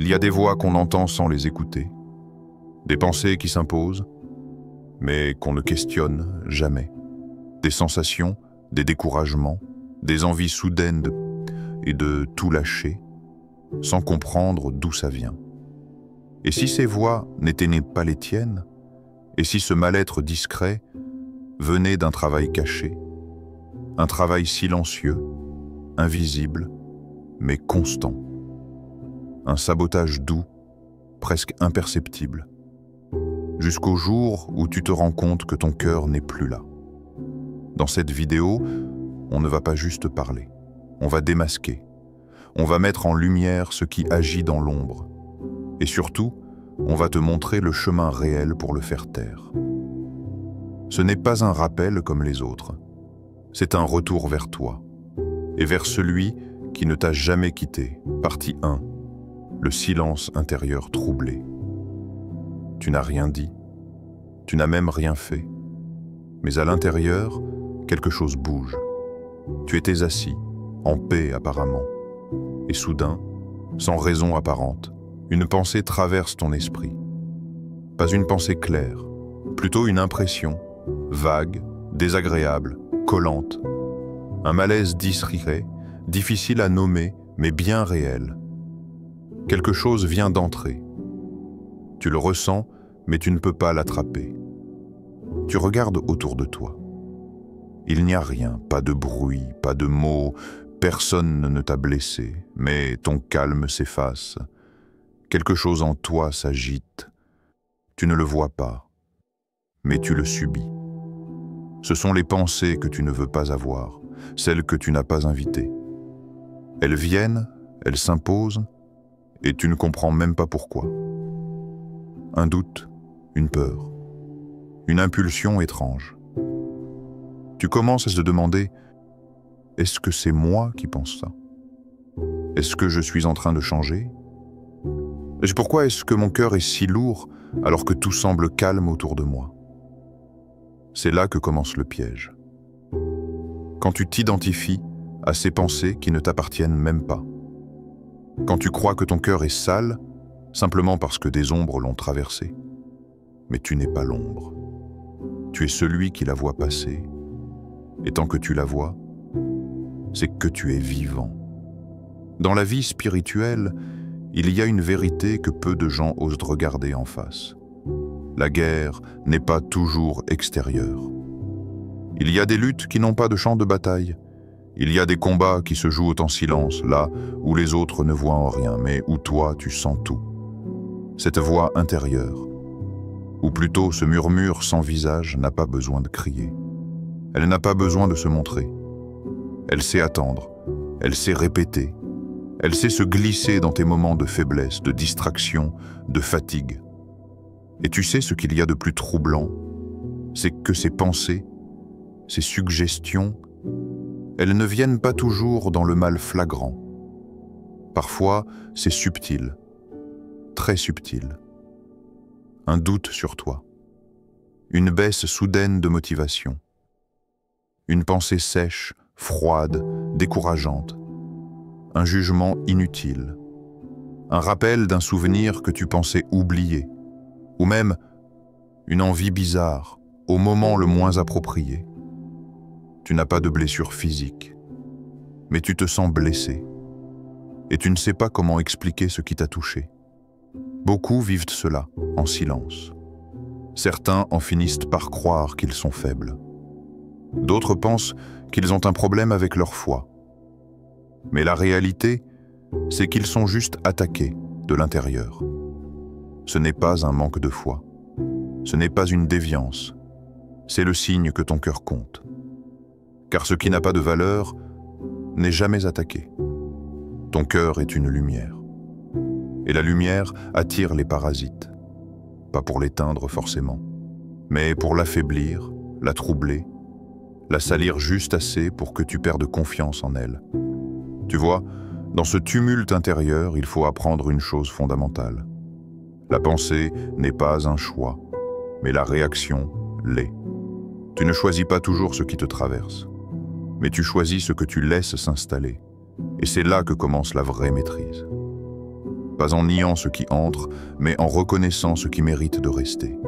Il y a des voix qu'on entend sans les écouter, des pensées qui s'imposent, mais qu'on ne questionne jamais, des sensations, des découragements, des envies soudaines de tout lâcher, sans comprendre d'où ça vient. Et si ces voix n'étaient pas les tiennes, et si ce mal-être discret venait d'un travail caché, un travail silencieux, invisible, mais constant, un sabotage doux, presque imperceptible, jusqu'au jour où tu te rends compte que ton cœur n'est plus là. Dans cette vidéo, on ne va pas juste parler, on va démasquer, on va mettre en lumière ce qui agit dans l'ombre, et surtout, on va te montrer le chemin réel pour le faire taire. Ce n'est pas un rappel comme les autres, c'est un retour vers toi, et vers celui qui ne t'a jamais quitté. Partie 1. Le silence intérieur troublé. Tu n'as rien dit, tu n'as même rien fait, mais à l'intérieur, quelque chose bouge. Tu étais assis, en paix apparemment, et soudain, sans raison apparente, une pensée traverse ton esprit. Pas une pensée claire, plutôt une impression, vague, désagréable, collante. Un malaise discret, difficile à nommer, mais bien réel. Quelque chose vient d'entrer. Tu le ressens, mais tu ne peux pas l'attraper. Tu regardes autour de toi. Il n'y a rien, pas de bruit, pas de mots, personne ne t'a blessé, mais ton calme s'efface. Quelque chose en toi s'agite. Tu ne le vois pas, mais tu le subis. Ce sont les pensées que tu ne veux pas avoir, celles que tu n'as pas invitées. Elles viennent, elles s'imposent, et tu ne comprends même pas pourquoi. Un doute, une peur, une impulsion étrange. Tu commences à te demander, est-ce que c'est moi qui pense ça? Est-ce que je suis en train de changer? Pourquoi est-ce que mon cœur est si lourd alors que tout semble calme autour de moi? C'est là que commence le piège. Quand tu t'identifies à ces pensées qui ne t'appartiennent même pas. Quand tu crois que ton cœur est sale, simplement parce que des ombres l'ont traversé. Mais tu n'es pas l'ombre. Tu es celui qui la voit passer. Et tant que tu la vois, c'est que tu es vivant. Dans la vie spirituelle, il y a une vérité que peu de gens osent regarder en face. La guerre n'est pas toujours extérieure. Il y a des luttes qui n'ont pas de champ de bataille. Il y a des combats qui se jouent en silence, là où les autres ne voient en rien, mais où toi tu sens tout. Cette voix intérieure, ou plutôt ce murmure sans visage, n'a pas besoin de crier. Elle n'a pas besoin de se montrer. Elle sait attendre, elle sait répéter, elle sait se glisser dans tes moments de faiblesse, de distraction, de fatigue. Et tu sais ce qu'il y a de plus troublant, c'est que ces pensées, ces suggestions, elles ne viennent pas toujours dans le mal flagrant. Parfois, c'est subtil, très subtil. Un doute sur toi, une baisse soudaine de motivation, une pensée sèche, froide, décourageante, un jugement inutile, un rappel d'un souvenir que tu pensais oublier, ou même une envie bizarre, au moment le moins approprié. Tu n'as pas de blessure physique, mais tu te sens blessé, et tu ne sais pas comment expliquer ce qui t'a touché. Beaucoup vivent cela, en silence. Certains en finissent par croire qu'ils sont faibles. D'autres pensent qu'ils ont un problème avec leur foi. Mais la réalité, c'est qu'ils sont juste attaqués de l'intérieur. Ce n'est pas un manque de foi. Ce n'est pas une déviance. C'est le signe que ton cœur compte. Car ce qui n'a pas de valeur n'est jamais attaqué. Ton cœur est une lumière. Et la lumière attire les parasites. Pas pour l'éteindre forcément, mais pour l'affaiblir, la troubler, la salir juste assez pour que tu perdes confiance en elle. Tu vois, dans ce tumulte intérieur, il faut apprendre une chose fondamentale. La pensée n'est pas un choix, mais la réaction l'est. Tu ne choisis pas toujours ce qui te traverse, mais tu choisis ce que tu laisses s'installer. Et c'est là que commence la vraie maîtrise. pas en niant ce qui entre, mais en reconnaissant ce qui mérite de rester.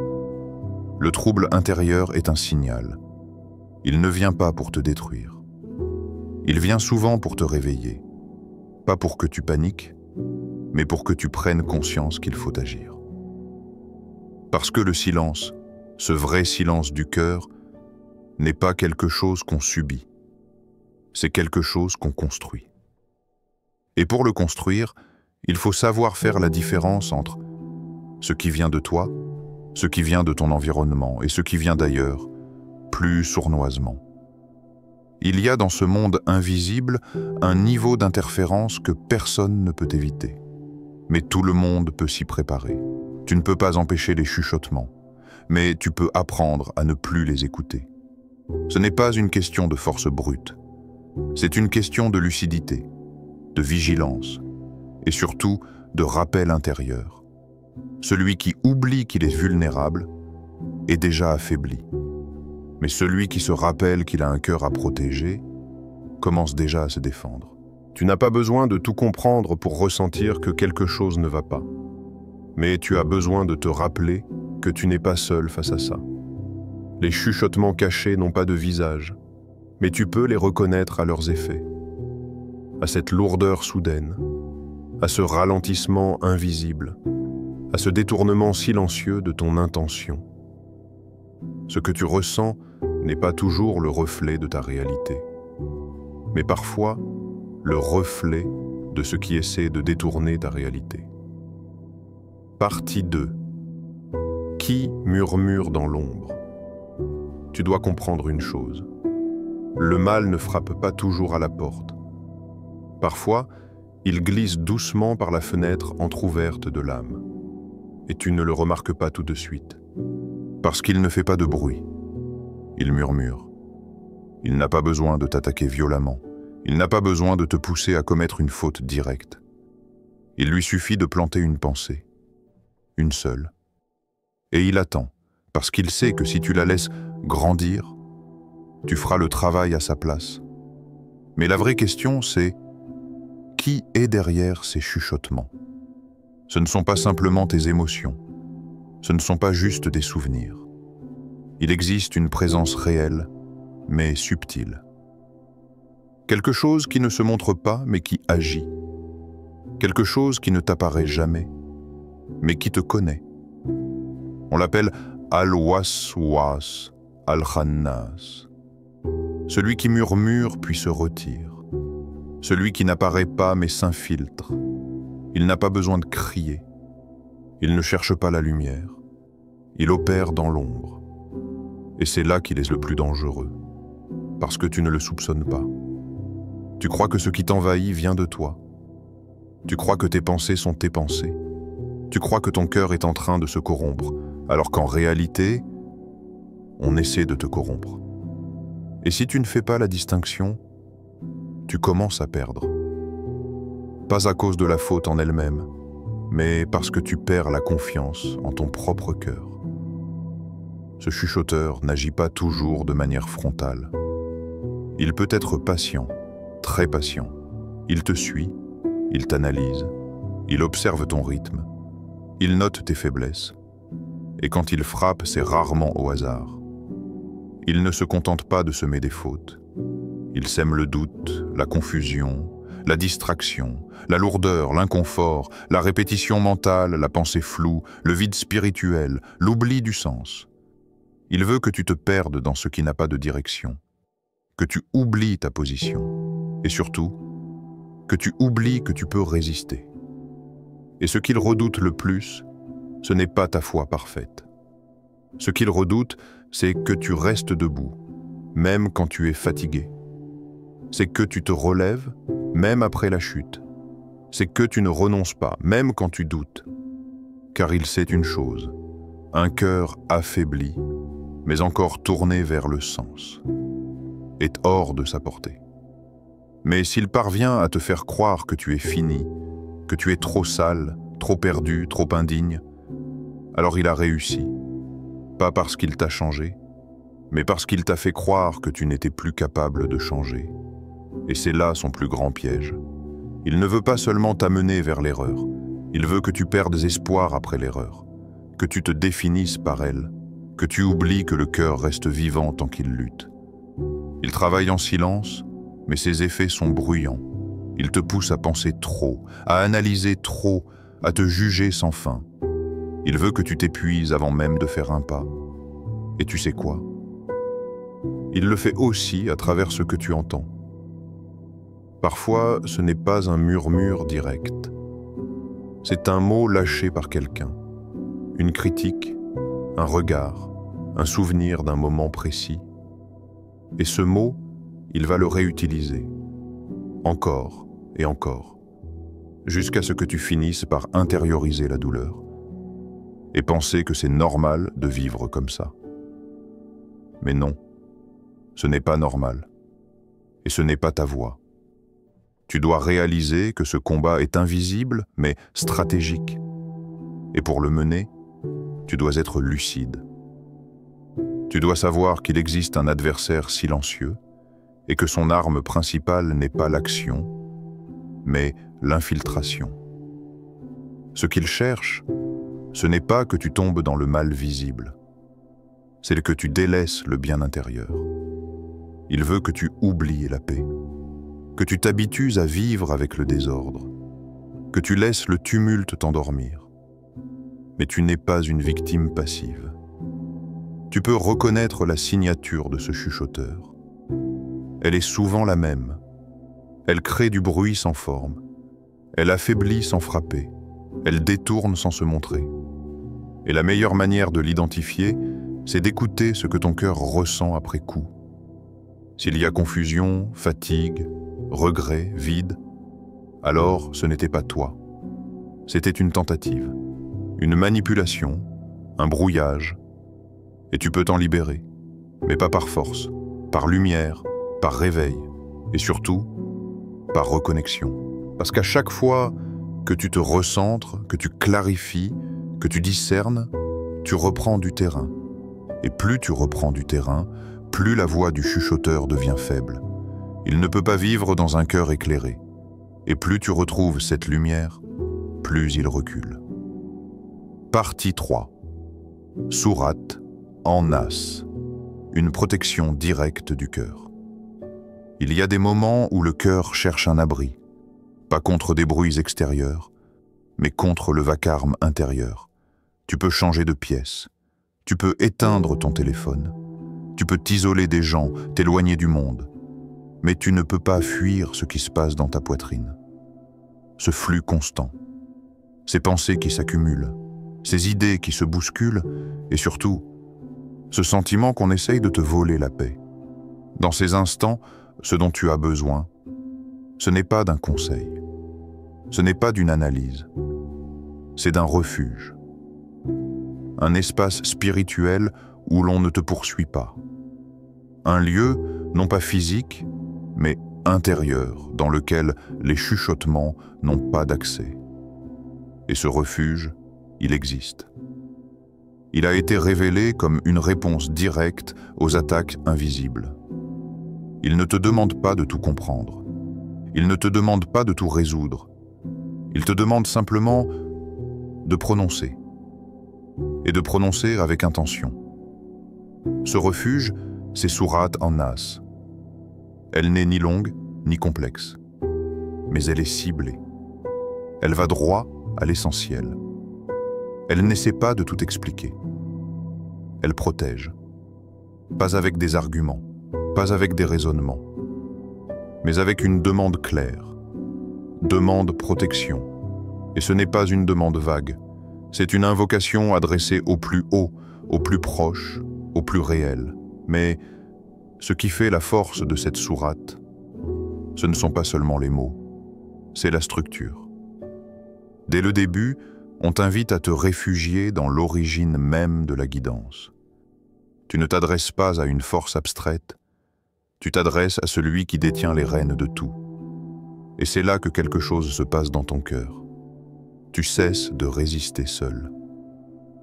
Le trouble intérieur est un signal. Il ne vient pas pour te détruire. Il vient souvent pour te réveiller, pas pour que tu paniques, mais pour que tu prennes conscience qu'il faut agir. Parce que le silence, ce vrai silence du cœur, n'est pas quelque chose qu'on subit, c'est quelque chose qu'on construit. Et pour le construire, il faut savoir faire la différence entre ce qui vient de toi, ce qui vient de ton environnement et ce qui vient d'ailleurs, plus sournoisement. Il y a dans ce monde invisible un niveau d'interférence que personne ne peut éviter. Mais tout le monde peut s'y préparer. Tu ne peux pas empêcher les chuchotements, mais tu peux apprendre à ne plus les écouter. Ce n'est pas une question de force brute, c'est une question de lucidité, de vigilance et surtout de rappel intérieur. Celui qui oublie qu'il est vulnérable est déjà affaibli. Mais celui qui se rappelle qu'il a un cœur à protéger commence déjà à se défendre. Tu n'as pas besoin de tout comprendre pour ressentir que quelque chose ne va pas. Mais tu as besoin de te rappeler que tu n'es pas seul face à ça. Les chuchotements cachés n'ont pas de visage, mais tu peux les reconnaître à leurs effets, à cette lourdeur soudaine, à ce ralentissement invisible, à ce détournement silencieux de ton intention. Ce que tu ressens n'est pas toujours le reflet de ta réalité, mais parfois le reflet de ce qui essaie de détourner ta réalité. Partie 2. Qui murmure dans l'ombre? Tu dois comprendre une chose. Le mal ne frappe pas toujours à la porte. Parfois, il glisse doucement par la fenêtre entr'ouverte de l'âme. Et tu ne le remarques pas tout de suite. Parce qu'il ne fait pas de bruit. Il murmure. Il n'a pas besoin de t'attaquer violemment. Il n'a pas besoin de te pousser à commettre une faute directe. Il lui suffit de planter une pensée. Une seule. Et il attend, parce qu'il sait que si tu la laisses grandir, tu feras le travail à sa place. Mais la vraie question, c'est qui est derrière ces chuchotements? Ce ne sont pas simplement tes émotions. Ce ne sont pas juste des souvenirs. Il existe une présence réelle, mais subtile. Quelque chose qui ne se montre pas, mais qui agit. Quelque chose qui ne t'apparaît jamais, mais qui te connaît. On l'appelle Al-Waswas, Al-Khannas. Celui qui murmure puis se retire. Celui qui n'apparaît pas mais s'infiltre. Il n'a pas besoin de crier. Il ne cherche pas la lumière. Il opère dans l'ombre. Et c'est là qu'il est le plus dangereux. Parce que tu ne le soupçonnes pas. Tu crois que ce qui t'envahit vient de toi. Tu crois que tes pensées sont tes pensées. Tu crois que ton cœur est en train de se corrompre, alors qu'en réalité, on essaie de te corrompre. Et si tu ne fais pas la distinction, tu commences à perdre. Pas à cause de la faute en elle-même, mais parce que tu perds la confiance en ton propre cœur. Ce chuchoteur n'agit pas toujours de manière frontale. Il peut être patient, très patient. Il te suit, il t'analyse, il observe ton rythme, il note tes faiblesses. Et quand il frappe, c'est rarement au hasard. Il ne se contente pas de semer des fautes. Il sème le doute, la confusion, la distraction, la lourdeur, l'inconfort, la répétition mentale, la pensée floue, le vide spirituel, l'oubli du sens. Il veut que tu te perdes dans ce qui n'a pas de direction, que tu oublies ta position, et surtout, que tu oublies que tu peux résister. Et ce qu'il redoute le plus, ce n'est pas ta foi parfaite. Ce qu'il redoute, c'est que tu restes debout, même quand tu es fatigué. C'est que tu te relèves, même après la chute. C'est que tu ne renonces pas, même quand tu doutes. Car il sait une chose, un cœur affaibli, mais encore tourné vers le sens, est hors de sa portée. Mais s'il parvient à te faire croire que tu es fini, que tu es trop sale, trop perdu, trop indigne, alors il a réussi. Pas parce qu'il t'a changé, mais parce qu'il t'a fait croire que tu n'étais plus capable de changer. Et c'est là son plus grand piège. Il ne veut pas seulement t'amener vers l'erreur, Il veut que tu perdes espoir après l'erreur, que tu te définisses par elle, que tu oublies que le cœur reste vivant tant qu'il lutte. Il travaille en silence, mais ses effets sont bruyants. Il te pousse à penser trop, à analyser trop, à te juger sans fin. Il veut que tu t'épuises avant même de faire un pas. Et tu sais quoi? Il le fait aussi à travers ce que tu entends. Parfois, ce n'est pas un murmure direct. C'est un mot lâché par quelqu'un, une critique, un regard, un souvenir d'un moment précis. Et ce mot, il va le réutiliser, encore et encore, jusqu'à ce que tu finisses par intérioriser la douleur et penser que c'est normal de vivre comme ça. Mais non, ce n'est pas normal, et ce n'est pas ta voix. Tu dois réaliser que ce combat est invisible, mais stratégique. Et pour le mener, tu dois être lucide. Tu dois savoir qu'il existe un adversaire silencieux et que son arme principale n'est pas l'action, mais l'infiltration. Ce qu'il cherche, ce n'est pas que tu tombes dans le mal visible, c'est que tu délaisses le bien intérieur. Il veut que tu oublies la paix, que tu t'habitues à vivre avec le désordre, que tu laisses le tumulte t'endormir. Mais tu n'es pas une victime passive. Tu peux reconnaître la signature de ce chuchoteur. Elle est souvent la même. Elle crée du bruit sans forme. Elle affaiblit sans frapper. Elle détourne sans se montrer. Et la meilleure manière de l'identifier, c'est d'écouter ce que ton cœur ressent après coup. S'il y a confusion, fatigue, regret, vide, alors ce n'était pas toi. C'était une tentative, une manipulation, un brouillage. Et tu peux t'en libérer, mais pas par force, par lumière, par réveil, et surtout, par reconnexion. Parce qu'à chaque fois que tu te recentres, que tu clarifies, que tu discernes, tu reprends du terrain. Et plus tu reprends du terrain, plus la voix du chuchoteur devient faible. Il ne peut pas vivre dans un cœur éclairé. Et plus tu retrouves cette lumière, plus il recule. Partie 3. Sourate en Nas. Une protection directe du cœur. Il y a des moments où le cœur cherche un abri, pas contre des bruits extérieurs, mais contre le vacarme intérieur. Tu peux changer de pièce, tu peux éteindre ton téléphone, tu peux t'isoler des gens, t'éloigner du monde, mais tu ne peux pas fuir ce qui se passe dans ta poitrine. Ce flux constant, ces pensées qui s'accumulent, ces idées qui se bousculent, et surtout, ce sentiment qu'on essaye de te voler la paix. Dans ces instants, ce dont tu as besoin, ce n'est pas d'un conseil, ce n'est pas d'une analyse, c'est d'un refuge. Un espace spirituel où l'on ne te poursuit pas. Un lieu, non pas physique, mais intérieur, dans lequel les chuchotements n'ont pas d'accès. Et ce refuge, il existe. Il a été révélé comme une réponse directe aux attaques invisibles. Il ne te demande pas de tout comprendre. Il ne te demande pas de tout résoudre. Il te demande simplement de prononcer. Et de prononcer avec intention. Ce refuge, c'est Sourate en Nas. Elle n'est ni longue, ni complexe. Mais elle est ciblée. Elle va droit à l'essentiel. Elle n'essaie pas de tout expliquer. Elle protège. Pas avec des arguments, pas avec des raisonnements, mais avec une demande claire. Demande protection. Et ce n'est pas une demande vague. C'est une invocation adressée au plus haut, au plus proche, au plus réel. Mais ce qui fait la force de cette sourate, ce ne sont pas seulement les mots, c'est la structure. Dès le début, on t'invite à te réfugier dans l'origine même de la guidance. Tu ne t'adresses pas à une force abstraite, tu t'adresses à celui qui détient les rênes de tout. Et c'est là que quelque chose se passe dans ton cœur. Tu cesses de résister seul.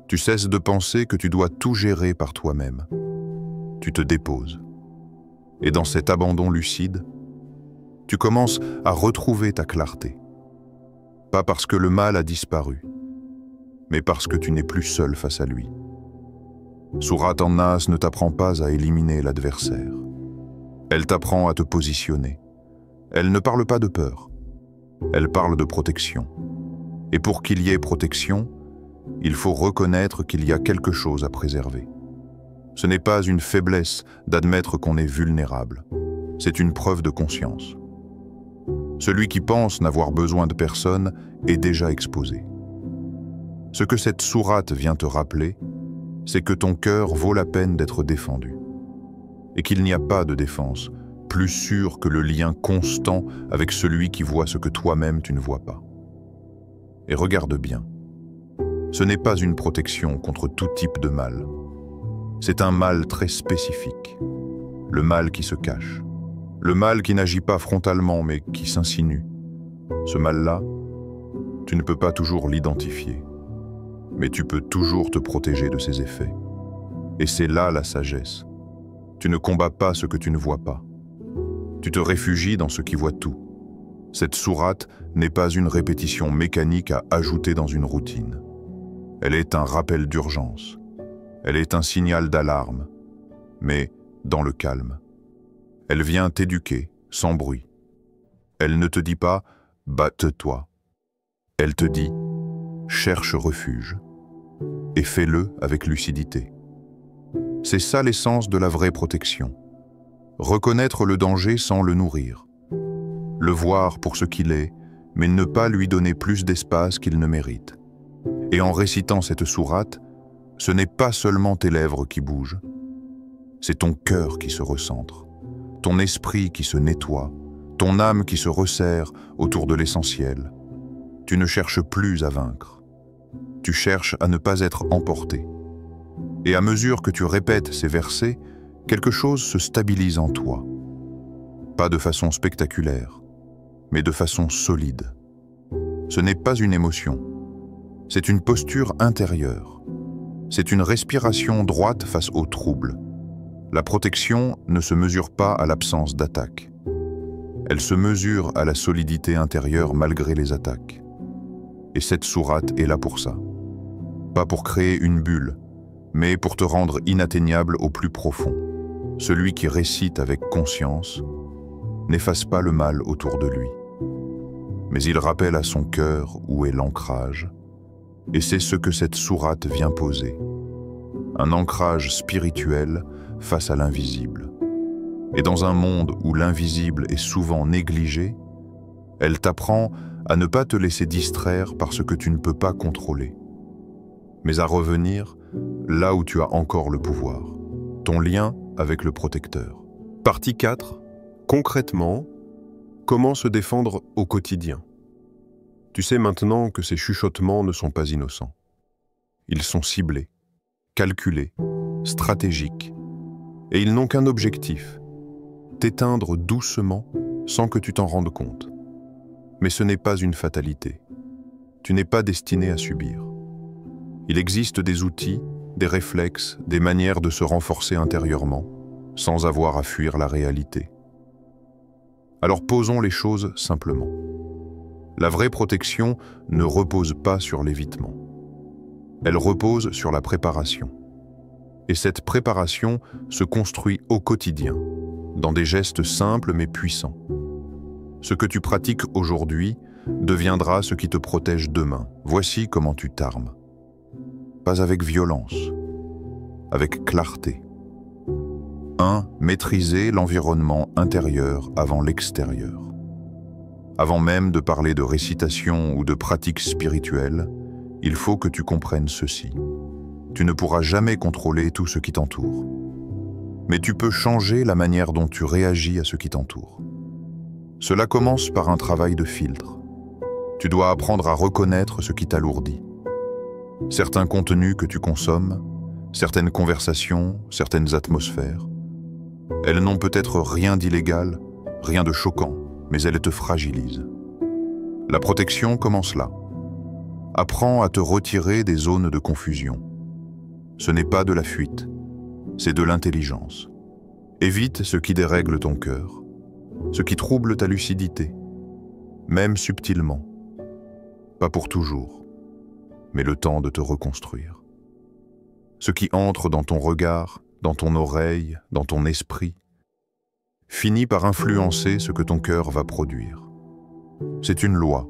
Tu cesses de penser que tu dois tout gérer par toi-même. Tu te déposes. Et dans cet abandon lucide, tu commences à retrouver ta clarté. Pas parce que le mal a disparu, mais parce que tu n'es plus seul face à lui. Sourate An-Nas ne t'apprend pas à éliminer l'adversaire. Elle t'apprend à te positionner. Elle ne parle pas de peur. Elle parle de protection. Et pour qu'il y ait protection, il faut reconnaître qu'il y a quelque chose à préserver. Ce n'est pas une faiblesse d'admettre qu'on est vulnérable. C'est une preuve de conscience. Celui qui pense n'avoir besoin de personne est déjà exposé. Ce que cette sourate vient te rappeler, c'est que ton cœur vaut la peine d'être défendu. Et qu'il n'y a pas de défense plus sûre que le lien constant avec celui qui voit ce que toi-même tu ne vois pas. Et regarde bien. Ce n'est pas une protection contre tout type de mal. C'est un mal très spécifique. Le mal qui se cache. Le mal qui n'agit pas frontalement mais qui s'insinue. Ce mal-là, tu ne peux pas toujours l'identifier. Mais tu peux toujours te protéger de ses effets. Et c'est là la sagesse. Tu ne combats pas ce que tu ne vois pas. Tu te réfugies dans ce qui voit tout. Cette sourate n'est pas une répétition mécanique à ajouter dans une routine. Elle est un rappel d'urgence. Elle est un signal d'alarme, mais dans le calme. Elle vient t'éduquer, sans bruit. Elle ne te dit pas « batte-toi ». Elle te dit « cherche refuge » et fais-le avec lucidité. C'est ça l'essence de la vraie protection. Reconnaître le danger sans le nourrir. Le voir pour ce qu'il est, mais ne pas lui donner plus d'espace qu'il ne mérite. Et en récitant cette sourate, ce n'est pas seulement tes lèvres qui bougent, c'est ton cœur qui se recentre, ton esprit qui se nettoie, ton âme qui se resserre autour de l'essentiel. Tu ne cherches plus à vaincre, tu cherches à ne pas être emporté. Et à mesure que tu répètes ces versets, quelque chose se stabilise en toi. Pas de façon spectaculaire, mais de façon solide. Ce n'est pas une émotion, c'est une posture intérieure. C'est une respiration droite face aux troubles. La protection ne se mesure pas à l'absence d'attaque. Elle se mesure à la solidité intérieure malgré les attaques. Et cette sourate est là pour ça. Pas pour créer une bulle, mais pour te rendre inatteignable au plus profond. Celui qui récite avec conscience n'efface pas le mal autour de lui. Mais il rappelle à son cœur où est l'ancrage, et c'est ce que cette sourate vient poser. Un ancrage spirituel face à l'invisible. Et dans un monde où l'invisible est souvent négligé, elle t'apprend à ne pas te laisser distraire par ce que tu ne peux pas contrôler, mais à revenir là où tu as encore le pouvoir, ton lien avec le protecteur. Partie 4. Concrètement, comment se défendre au quotidien? Tu sais maintenant que ces chuchotements ne sont pas innocents. Ils sont ciblés, calculés, stratégiques, et ils n'ont qu'un objectif, t'éteindre doucement sans que tu t'en rendes compte. Mais ce n'est pas une fatalité. Tu n'es pas destiné à subir. Il existe des outils, des réflexes, des manières de se renforcer intérieurement, sans avoir à fuir la réalité. Alors posons les choses simplement. La vraie protection ne repose pas sur l'évitement. Elle repose sur la préparation. Et cette préparation se construit au quotidien, dans des gestes simples mais puissants. Ce que tu pratiques aujourd'hui deviendra ce qui te protège demain. Voici comment tu t'armes. Pas avec violence, avec clarté. 1. Maîtriser l'environnement intérieur avant l'extérieur. Avant même de parler de récitation ou de pratique spirituelle, il faut que tu comprennes ceci. Tu ne pourras jamais contrôler tout ce qui t'entoure. Mais tu peux changer la manière dont tu réagis à ce qui t'entoure. Cela commence par un travail de filtre. Tu dois apprendre à reconnaître ce qui t'alourdit. Certains contenus que tu consommes, certaines conversations, certaines atmosphères, elles n'ont peut-être rien d'illégal, rien de choquant, mais elles te fragilisent. La protection commence là. Apprends à te retirer des zones de confusion. Ce n'est pas de la fuite, c'est de l'intelligence. Évite ce qui dérègle ton cœur, ce qui trouble ta lucidité, même subtilement. pas pour toujours, mais le temps de te reconstruire. Ce qui entre dans ton regard, dans ton oreille, dans ton esprit, finit par influencer ce que ton cœur va produire. C'est une loi.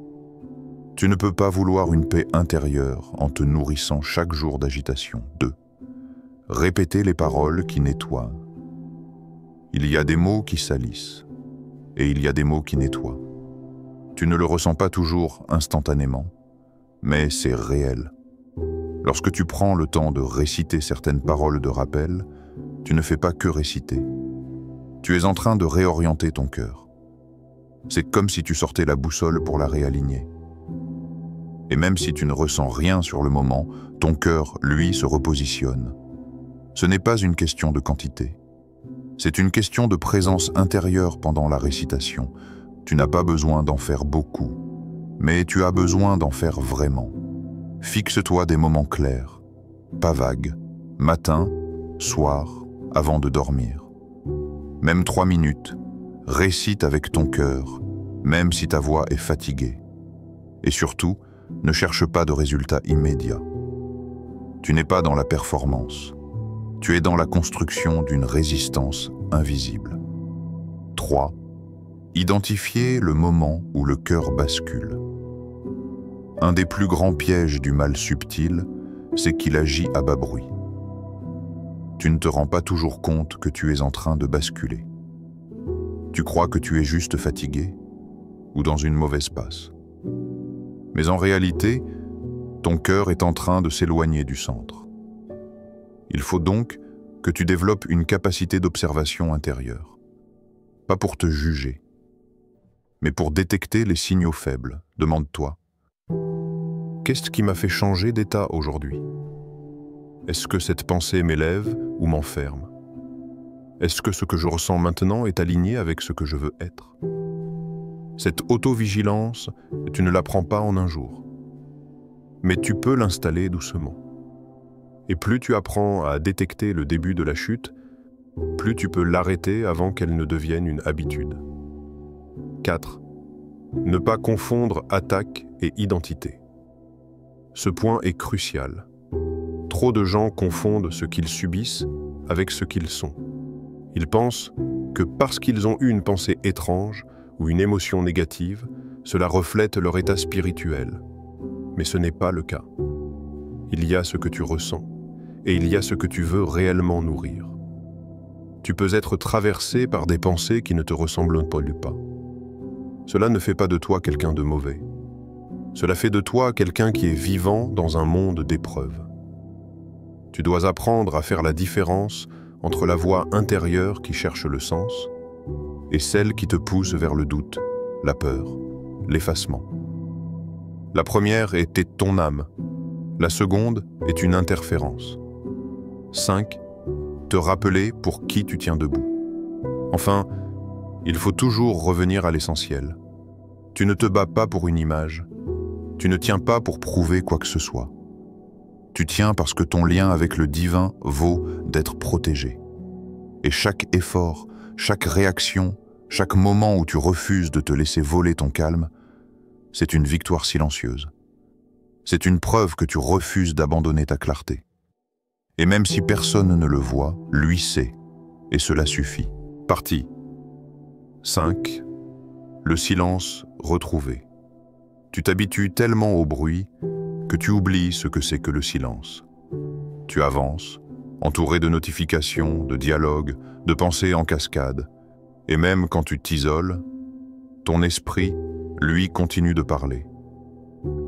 Tu ne peux pas vouloir une paix intérieure en te nourrissant chaque jour d'agitation. 2. Répéter les paroles qui nettoient. Il y a des mots qui salissent, et il y a des mots qui nettoient. Tu ne le ressens pas toujours instantanément, mais c'est réel. Lorsque tu prends le temps de réciter certaines paroles de rappel, tu ne fais pas que réciter. Tu es en train de réorienter ton cœur. C'est comme si tu sortais la boussole pour la réaligner. Et même si tu ne ressens rien sur le moment, ton cœur, lui, se repositionne. Ce n'est pas une question de quantité. C'est une question de présence intérieure pendant la récitation. Tu n'as pas besoin d'en faire beaucoup, mais tu as besoin d'en faire vraiment. Fixe-toi des moments clairs, pas vagues, matin, soir, avant de dormir. Même 3 minutes, récite avec ton cœur, même si ta voix est fatiguée. Et surtout, ne cherche pas de résultats immédiats. Tu n'es pas dans la performance. Tu es dans la construction d'une résistance invisible. 3. Identifier le moment où le cœur bascule. Un des plus grands pièges du mal subtil, c'est qu'il agit à bas bruit. Tu ne te rends pas toujours compte que tu es en train de basculer. Tu crois que tu es juste fatigué ou dans une mauvaise passe. Mais en réalité, ton cœur est en train de s'éloigner du centre. Il faut donc que tu développes une capacité d'observation intérieure. Pas pour te juger, mais pour détecter les signaux faibles. Demande-toi, qu'est-ce qui m'a fait changer d'état aujourd'hui? Est-ce que cette pensée m'élève ou m'enferme? Est-ce que ce que je ressens maintenant est aligné avec ce que je veux être? Cette auto-vigilance, tu ne l'apprends pas en un jour. Mais tu peux l'installer doucement. Et plus tu apprends à détecter le début de la chute, plus tu peux l'arrêter avant qu'elle ne devienne une habitude. 4. Ne pas confondre attaque et identité. Ce point est crucial. Trop de gens confondent ce qu'ils subissent avec ce qu'ils sont. Ils pensent que parce qu'ils ont eu une pensée étrange ou une émotion négative, cela reflète leur état spirituel. Mais ce n'est pas le cas. Il y a ce que tu ressens et il y a ce que tu veux réellement nourrir. Tu peux être traversé par des pensées qui ne te ressemblent pas. Cela ne fait pas de toi quelqu'un de mauvais. Cela fait de toi quelqu'un qui est vivant dans un monde d'épreuves. Tu dois apprendre à faire la différence entre la voix intérieure qui cherche le sens et celle qui te pousse vers le doute, la peur, l'effacement. La première est ton âme. La seconde est une interférence. 5. Te rappeler pour qui tu tiens debout. Enfin, il faut toujours revenir à l'essentiel. Tu ne te bats pas pour une image. Tu ne tiens pas pour prouver quoi que ce soit. Tu tiens parce que ton lien avec le divin vaut d'être protégé. Et chaque effort, chaque réaction, chaque moment où tu refuses de te laisser voler ton calme, c'est une victoire silencieuse. C'est une preuve que tu refuses d'abandonner ta clarté. Et même si personne ne le voit, lui sait, et cela suffit. Partie 5. Le silence retrouvé. Tu t'habitues tellement au bruit que tu oublies ce que c'est que le silence. Tu avances, entouré de notifications, de dialogues, de pensées en cascade. Et même quand tu t'isoles, ton esprit, lui, continue de parler.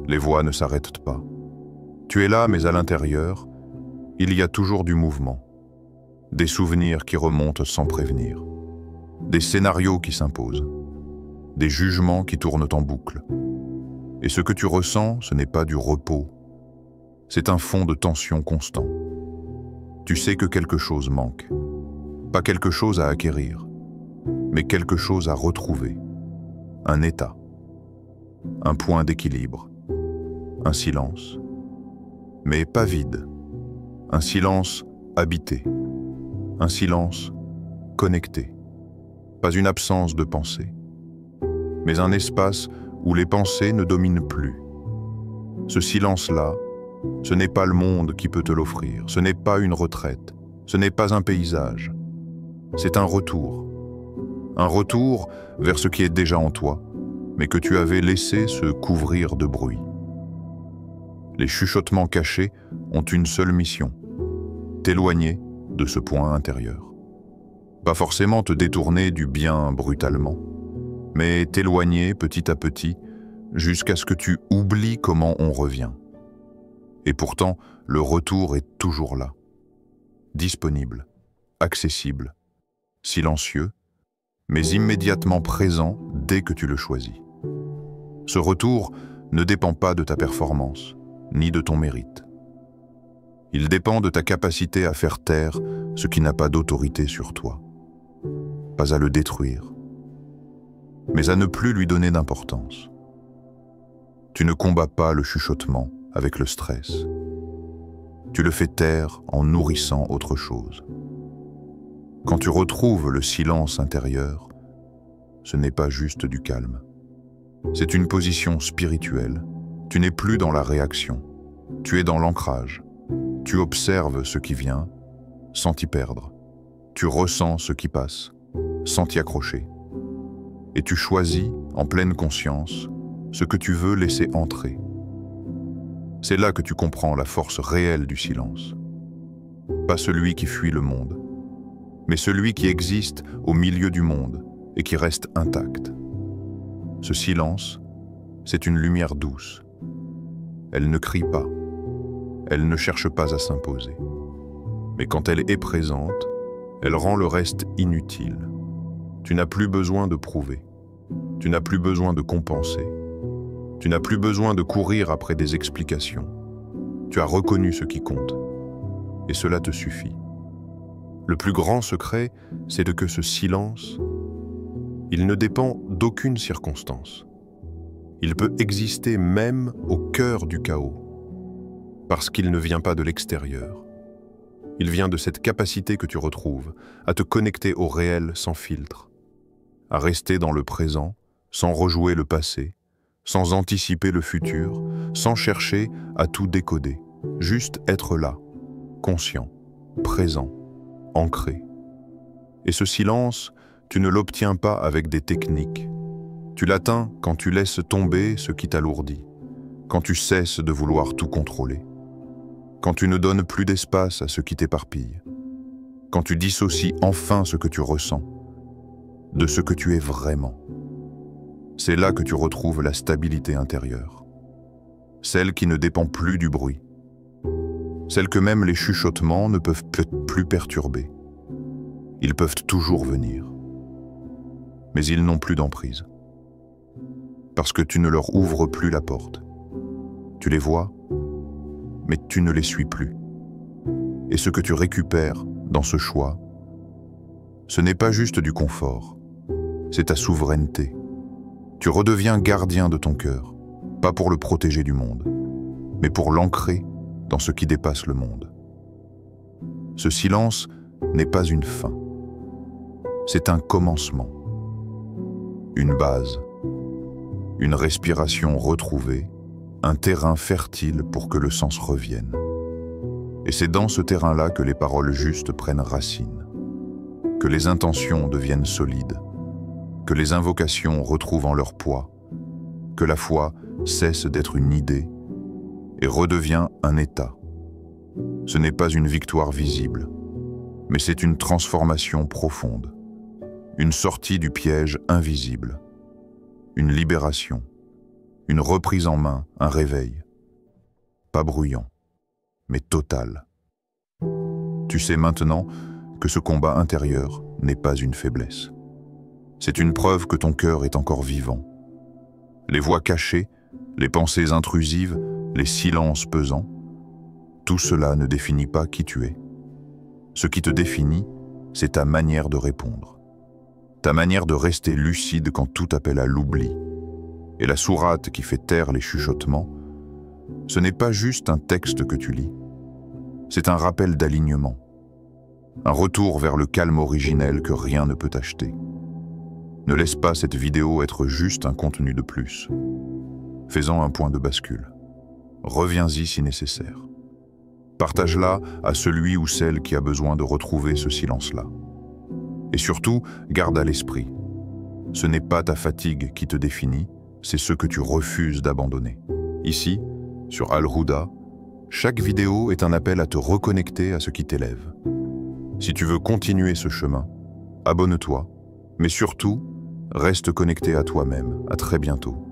Les voix ne s'arrêtent pas. Tu es là, mais à l'intérieur, il y a toujours du mouvement. Des souvenirs qui remontent sans prévenir. Des scénarios qui s'imposent. Des jugements qui tournent en boucle. Et ce que tu ressens, ce n'est pas du repos. C'est un fond de tension constant. Tu sais que quelque chose manque. Pas quelque chose à acquérir, mais quelque chose à retrouver. Un état. Un point d'équilibre. Un silence. Mais pas vide. Un silence habité. Un silence connecté. Pas une absence de pensée, mais un espace où les pensées ne dominent plus. Ce silence-là, ce n'est pas le monde qui peut te l'offrir, ce n'est pas une retraite, ce n'est pas un paysage. C'est un retour vers ce qui est déjà en toi, mais que tu avais laissé se couvrir de bruit. Les chuchotements cachés ont une seule mission, t'éloigner de ce point intérieur. Pas forcément te détourner du bien brutalement, mais t'éloigner petit à petit jusqu'à ce que tu oublies comment on revient. Et pourtant, le retour est toujours là, disponible, accessible, silencieux, mais immédiatement présent dès que tu le choisis. Ce retour ne dépend pas de ta performance, ni de ton mérite. Il dépend de ta capacité à faire taire ce qui n'a pas d'autorité sur toi. Pas à le détruire, mais à ne plus lui donner d'importance. Tu ne combats pas le chuchotement avec le stress. Tu le fais taire en nourrissant autre chose. Quand tu retrouves le silence intérieur, ce n'est pas juste du calme. C'est une position spirituelle. Tu n'es plus dans la réaction. Tu es dans l'ancrage. Tu observes ce qui vient, sans t'y perdre. Tu ressens ce qui passe, sans t'y accrocher. Et tu choisis, en pleine conscience, ce que tu veux laisser entrer. C'est là que tu comprends la force réelle du silence. Pas celui qui fuit le monde, mais celui qui existe au milieu du monde et qui reste intact. Ce silence, c'est une lumière douce. Elle ne crie pas, elle ne cherche pas à s'imposer. Mais quand elle est présente, elle rend le reste inutile. Tu n'as plus besoin de prouver, tu n'as plus besoin de compenser, tu n'as plus besoin de courir après des explications. Tu as reconnu ce qui compte, et cela te suffit. Le plus grand secret, c'est que ce silence, il ne dépend d'aucune circonstance. Il peut exister même au cœur du chaos, parce qu'il ne vient pas de l'extérieur. Il vient de cette capacité que tu retrouves à te connecter au réel sans filtre, à rester dans le présent sans rejouer le passé, sans anticiper le futur, sans chercher à tout décoder, juste être là, conscient, présent, ancré. Et ce silence, tu ne l'obtiens pas avec des techniques. Tu l'atteins quand tu laisses tomber ce qui t'alourdit, quand tu cesses de vouloir tout contrôler, quand tu ne donnes plus d'espace à ce qui t'éparpille, quand tu dissocies enfin ce que tu ressens de ce que tu es vraiment. C'est là que tu retrouves la stabilité intérieure, celle qui ne dépend plus du bruit, celle que même les chuchotements ne peuvent plus perturber. Ils peuvent toujours venir, mais ils n'ont plus d'emprise, parce que tu ne leur ouvres plus la porte. Tu les vois, mais tu ne les suis plus. Et ce que tu récupères dans ce choix, ce n'est pas juste du confort, c'est ta souveraineté. Tu redeviens gardien de ton cœur, pas pour le protéger du monde, mais pour l'ancrer dans ce qui dépasse le monde. Ce silence n'est pas une fin, c'est un commencement, une base, une respiration retrouvée, un terrain fertile pour que le sens revienne. Et c'est dans ce terrain-là que les paroles justes prennent racine, que les intentions deviennent solides, que les invocations retrouvent en leur poids, que la foi cesse d'être une idée et redevient un état. Ce n'est pas une victoire visible, mais c'est une transformation profonde, une sortie du piège invisible, une libération, une reprise en main, un réveil. Pas bruyant, mais total. Tu sais maintenant que ce combat intérieur n'est pas une faiblesse. C'est une preuve que ton cœur est encore vivant. Les voix cachées, les pensées intrusives, les silences pesants, tout cela ne définit pas qui tu es. Ce qui te définit, c'est ta manière de répondre. Ta manière de rester lucide quand tout appelle à l'oubli. Et la sourate qui fait taire les chuchotements, ce n'est pas juste un texte que tu lis. C'est un rappel d'alignement. Un retour vers le calme originel que rien ne peut acheter. Ne laisse pas cette vidéo être juste un contenu de plus. Fais-en un point de bascule. reviens-y si nécessaire. Partage-la à celui ou celle qui a besoin de retrouver ce silence-là. Et surtout, garde à l'esprit. Ce n'est pas ta fatigue qui te définit, c'est ce que tu refuses d'abandonner. Ici, sur Al-Huda, chaque vidéo est un appel à te reconnecter à ce qui t'élève. Si tu veux continuer ce chemin, abonne-toi, mais surtout, reste connecté à toi-même. À très bientôt.